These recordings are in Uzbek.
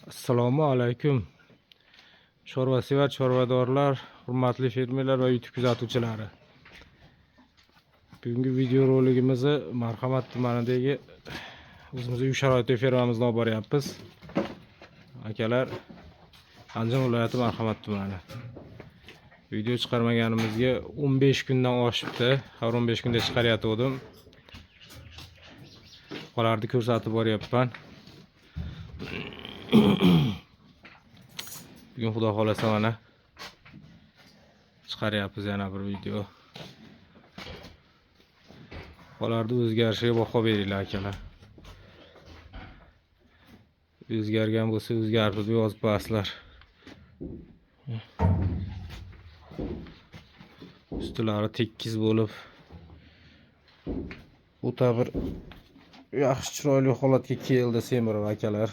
Assalomu alaykum. Chorvasevar chorvadorlar, hurmatli fermerlar va YouTube kuzatuvchilari. Bugungi video roligimizni Marhamat tumanidagi o'zimizning uy sharoitida fermamizni olib boryapmiz. Akalar, Andijon viloyati Marhamat tumani. Video chiqarmaganimizga 15 kundan oshibdi. Har 15 kunda chiqaryaptim. Qolarni ko'rsatib boryapman. Bugun xudo xolasa mana chiqaryapmiz yana bir video. Qolarni o'zgarishiga baho beringlar akalar. O'zgargan bo'lsa o'zgartirib yozib qo'yasizlar. Ustilari tekis bo'lib, o'ta bir yaxshi chiroyli holatga keldi semirib akalar.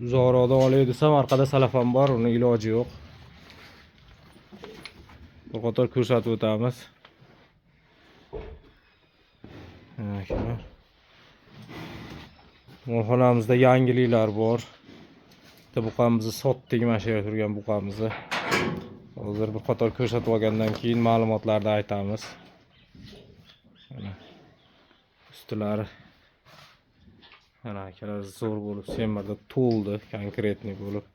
Uzoqroqda olay desam, orqada salafon bor, uni iloji yo'q. Bir qator ko'rsatib o'tamiz. Akalar. Molxonamizda yangiliklar bor. Bitta buqamizni sotdik, mana shu yerda turgan buqamizni. Hozir bir qator ko'rsatib olgandan keyin ma'lumotlarni aytamiz. Mana ustilari ana akalar zo'r bo'lib, semirda to'ldi, konkretniy bo'lib.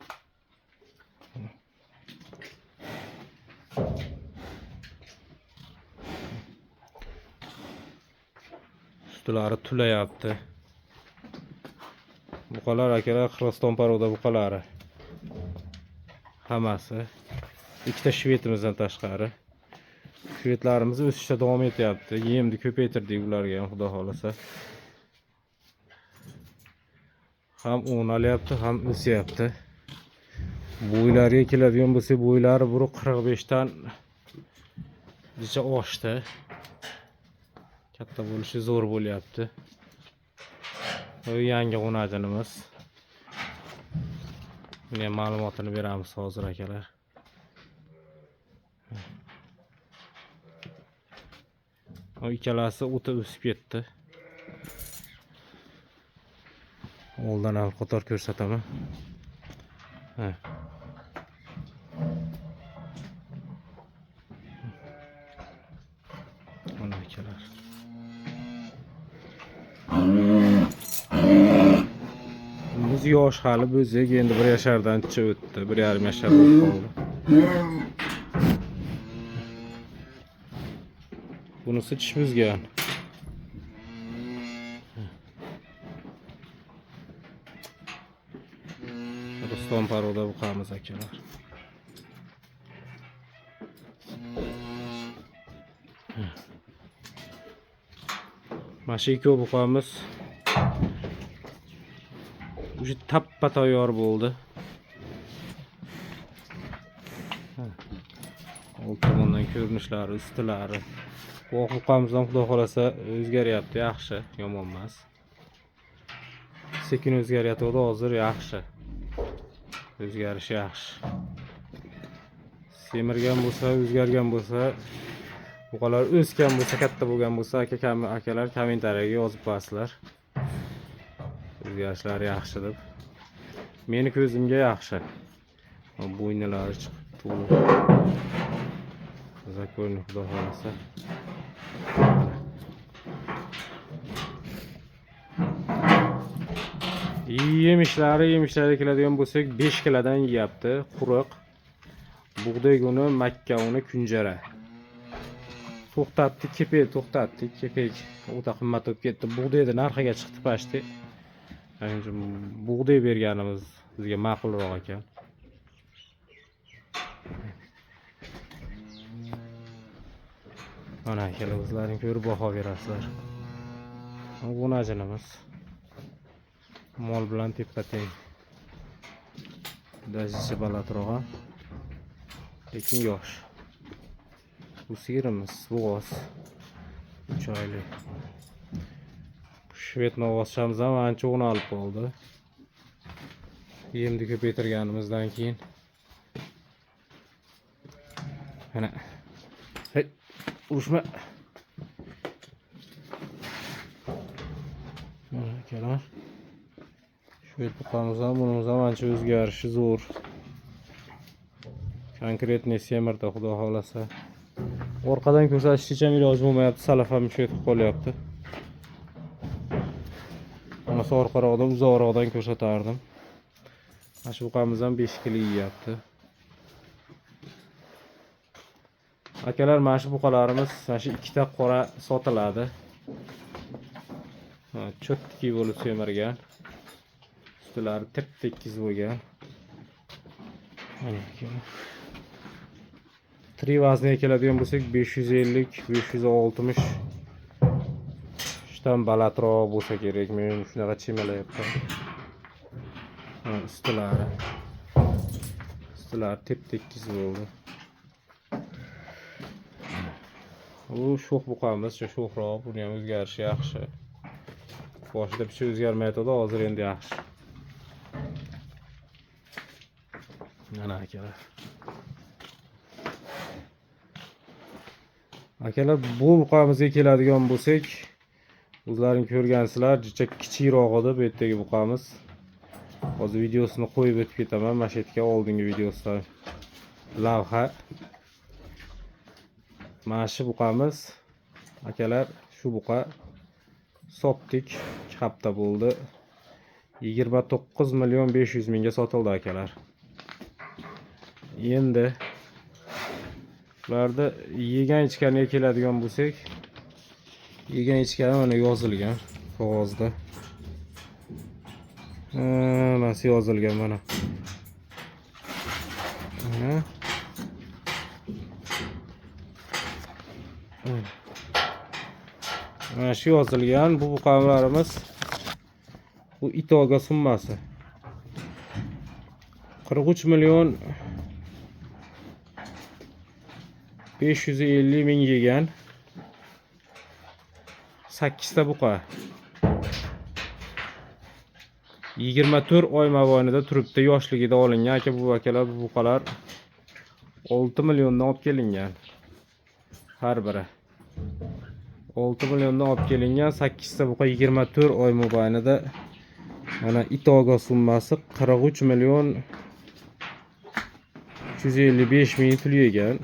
Ustilari tulayapti. Buqalar akalar Qirg'iziston paroda buqalari. Hammasi. Ikkita shvetimizdan tashqari. Shvetlarimiz o'sishda davom etyapti. Yemni ko'paytirdik ularga ham, xudo xolasa. Ham o'n olyapti, ham o'syapti. Bo'ylariga keladigan bo'lsa, bo'ylari buru 45 dan oshdi. Katta bo'lishi zo'r bo'lyapti. Bu yangi qo'najinimiz. Bunga ma'lumotini beramiz hozir akalar. O ikkalasi o'ta o'sib ketdi. Oldin ham qator ko'rsataman. Mana akalar. Biz yosh hali bo'zak, endi 1 yashardan chiqib o'tdi, 1,5 yashar bo'lib qoldi. Bunisi tish buzgan. Qirg'iziston paroda buqamiz akalar. Mashiko buqamiz уже tappa tayyor bo'ldi. Old tomondan ko'rinishlari, ustilari. Bu buqamizdan xudo xolasa o'zgaryapti, yaxshi, yomon emas. Sekin o'zgaryapti, hozir yaxshi. O'zgarish yaxshi. Semirgan bo'lsa, o'zgargan bo'lsa, buqalar o'sgan bo'lsa, katta bo'lgan bo'lsa, akalar kommentariyaga yozib qo'yasizlar. O'zgarishlari yaxshi deb. Meni ko'zimga yaxshi. Bo'ynilari chiqib to'lib. Zako'ni xudo xolasa. Yemishlari keladigan bo'lsak 5 kilodan yeyapti. Quruq. Bug'doy uni, makka uni, kunjara. To'xtatdik, kepek o'ta qimmat bo'lib ketdi. Bug'doyda narxiga chiqdi pashti. Bug'doy berganimiz bizga ma'qulroq ekan. Mana akalar, o'zlaring ko'rib baho berasizlar. Bu najinimiz. Mol bilan teppa-teng. Dajisi balandroq, lekin yosh. Bu sigirimiz, bo'g'oz. 3 oylik. Shvetni o'g'ozchamiz ham ancha o'g'ni olib qoldi. Yemni ko'paytirganimizdan keyin. Mana. Hey, urushma. akalar. Shu buqamiz ham bunimiz ham ancha o'zgarishi zo'r. Konkretniy semirdi xudo xolasa. Orqadan ko'rsatishga ham iloji bo'lmayapti, salaf ham ketib qolyapti. Mana shu orqaroqdan uzoqroqdan ko'rsatardim. Mana shu buqamiz ham 5 kilo yeyapti. Akalar, mana shu buqalarimiz mana shu ikkita qora sotiladi. Cho'ttiki bo'lib semirgan. Ustilari tep-tekis bo'lgan. Mana akalar. Tri vaznga keladigan bo'lsak 550, 560 shdan balandroq bo'lsa kerak. Men shunaqa chemalayapman. Ustilari tep-tekis bo'ldi. Bu sho'x buqamiz, sho'xroq, buni ham o'zgarishi yaxshi. Boshida picha o'zgarmaydi, hozir endi yaxshi. Mana akalar. Akalar, bu buqamizga keladigan bo'lsak, o'zlaring ko'rgansizlar, juda kichikroq edi bu yerdagi buqamiz. Hozir videosini qo'yib o'tib ketaman. Mana shu yerga oldingi videosida lavha. Mana shu buqamiz akalar, shu buqa sotdik, 2 hafta bo'ldi. 29 million 500 mingga sotildi akalar. Endi ularda yegan ichganiga keladigan bo'lsak, yegan ichgani mana yozilgan qog'ozda. Mana shu yozilgan mana. Mana shu yozilgan. Bu buqalarimiz bu itoga summasi 43 million 550 ming yegan. 8 ta buqa. 24 oy mobaynida turibdi, yoshligida olingan. Aka, bu akalar, bu buqalar 6 milliondan olib kelingan. Har biri 6 milliondan olib kelingan. 8 ta buqa 24 oy mobaynida. Mana itoga summasi 43 million 355 ming pul yegan.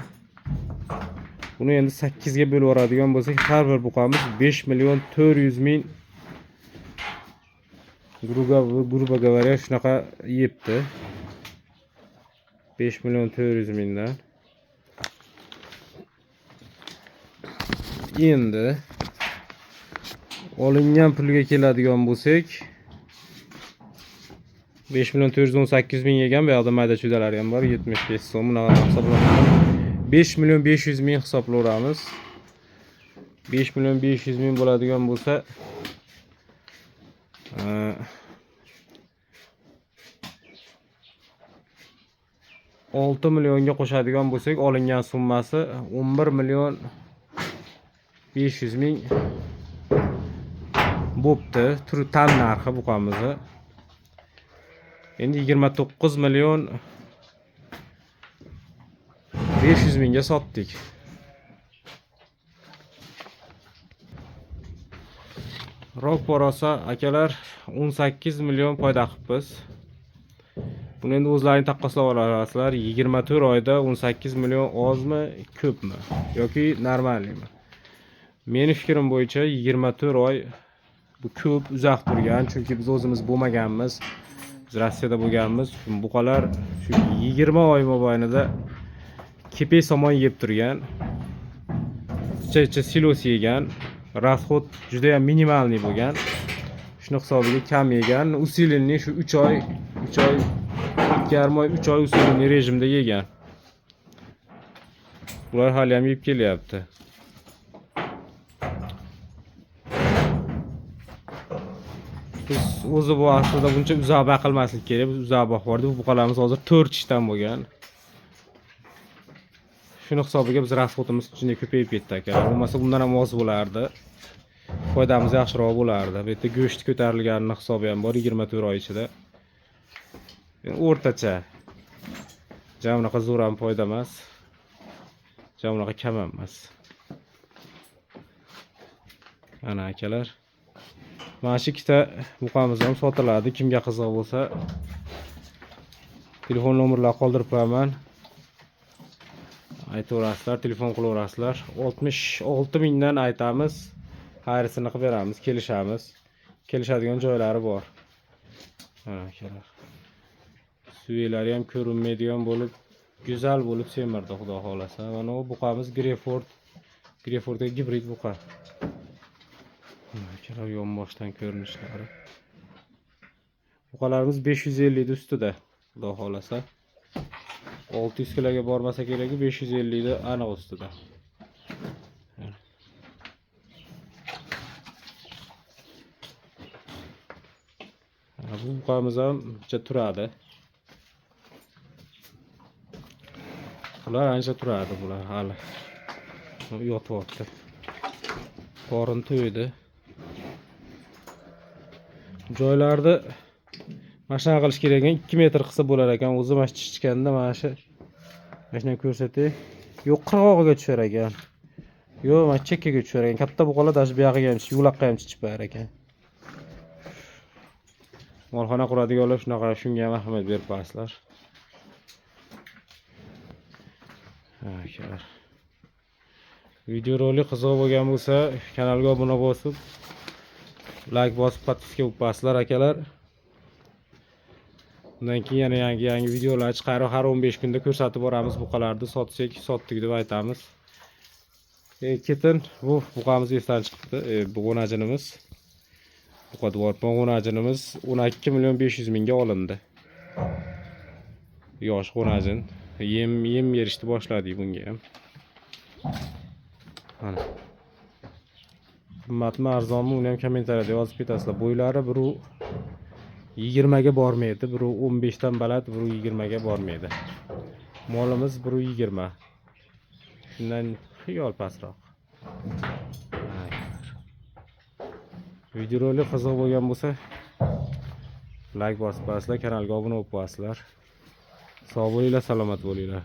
Buni endi 8 ga bo'lib yuboradigan bo'lsak, har bir buqamiz 5 million 400 ming грубо говоря shunaqa yebdi. 5 million 400 mingdan. Endi olingan pulga keladigan bo'lsak, 5 million 418 ming yegan, bu yoqda mayda chudalar ham bor, 75 so'm. Bunaqa hisoblanadi. 5 million 500 ming hisoblaymiz. 5 million 500 ming bo'ladigan bo'lsa, 6 millionga qo'shadigan bo'lsak, olingan summasi 11 million 500 ming bo'pti. Turi tan narxi buqamizni. Endi 29 million 500 mingga sotdik. Roq borasa akalar 18 million foyda qilibmiz. Buni endi o'zlaring taqqoslab olasizlar. 24 oyda 18 million ozmi, ko'pmi yoki normalmi? Meni fikrim bo'yicha 24 oy bu ko'p, uzoq turgan, chunki biz o'zimiz bo'lmaganmiz. Biz Rossiyada bo'lganmiz. Buqalar shu 20 oy mobaynida kepey somon yeb turgan. Icha silos yegan. Расход juda ham minimalniy bo'lgan. Shuni hisobiga kam yegan. Usilenli shu 3 oy, 2,5 oy, 3 oy usilenli rejimda yegan. Bular hali ham yeb kelyapti. Biz o'zi bu aslida buncha uzoq baqilmaslik kerak. Biz uzoq boqib bu buqalarimiz hozir 4 ishdan bo'lgan. Shuni hisobiga biz rasxotimiz ichida ko'payib ketdi aka. Bo'lmasa bundan ham oz bo'lardi. Foydamiz yaxshiroq bo'lardi. Bu yerda go'sht ko'tarilganining hisobi ham bor 24 oy ichida. O'rtacha. Jamlaqa zo'r ham foyda emas. Jamlaqa kam emas. Ana akalar. Mana shu ikkita buqamiz ham sotiladi. Kimga qiziq bo'lsa, telefon nomerlarini qoldirib qo'yaman. Aytaverasizlar, telefon qilaverasizlar. 66 mingdan aytamiz. Xayrisini qilib beramiz, kelishamiz. Kelishadigan joylari bor. Mana akalar. Suvelari ham ko'rinmaydigan bo'lib, go'zal bo'lib semirdi, xudo xolasa. Mana bu buqamiz Greyfordga gibrid buqa. Akalar yonboshdan ko'rinishlari. Buqalarimiz 550 da ustida, xudo xolasa. 600 kiloga bormasa kerak, 550 da aniq ustida. Bu buqamiz ham ancha turadi. Bular ancha turadi, bular hali. Yotyapti. Qorin to'ydi. Joylarda mana shunaqa qilish kerak ekan, 2 metr qilsa bo'lar ekan. O'zi mana chichganda mana shuni ko'rsatay. Yo'q, qirg'og'iga tushar ekan. Yo'q, mana chekkaga tushar ekan. Katta buqalar dash bu yog'iga ham, yo'laqqa ham chichib qo'yar ekan. Molxona quradiganlar shunaqa, shunga ham ahamiyat berib qo'yasizlar. Akalar. Videorolik qiziq bo'lgan bo'lsa, kanalga obuna bosib, like bosib, podpiska bo'lib qo'yasizlar akalar. Undan keyin yana yangi videolar chiqar, har 15 kunda ko'rsatib boramiz buqalarni, sotdik deb aytamiz. Ketin bu buqamiz esdan chiqibdi, bo'g'onajinimiz. Buqadvor bo'g'onajinimiz 12 million 500 mingga olindi. Yosh qo'najin. Yem berishni boshladik bunga ham. Mana. Qimmatmi, arzonmi, uni ham kommentariyada yozib ketasizlar. Bo'ylari biri 20 ga bormaydi, biri 15 dan baland, biri 20 ga bormaydi. Molimiz biri 20. Shundan xiyol pastroq. Videorolik qiziq bo'lgan bo'lsa, like bosib qo'yasizlar, kanalga obuna bo'lib qo'yasizlar. Sog' bo'linglar, salomat bo'linglar.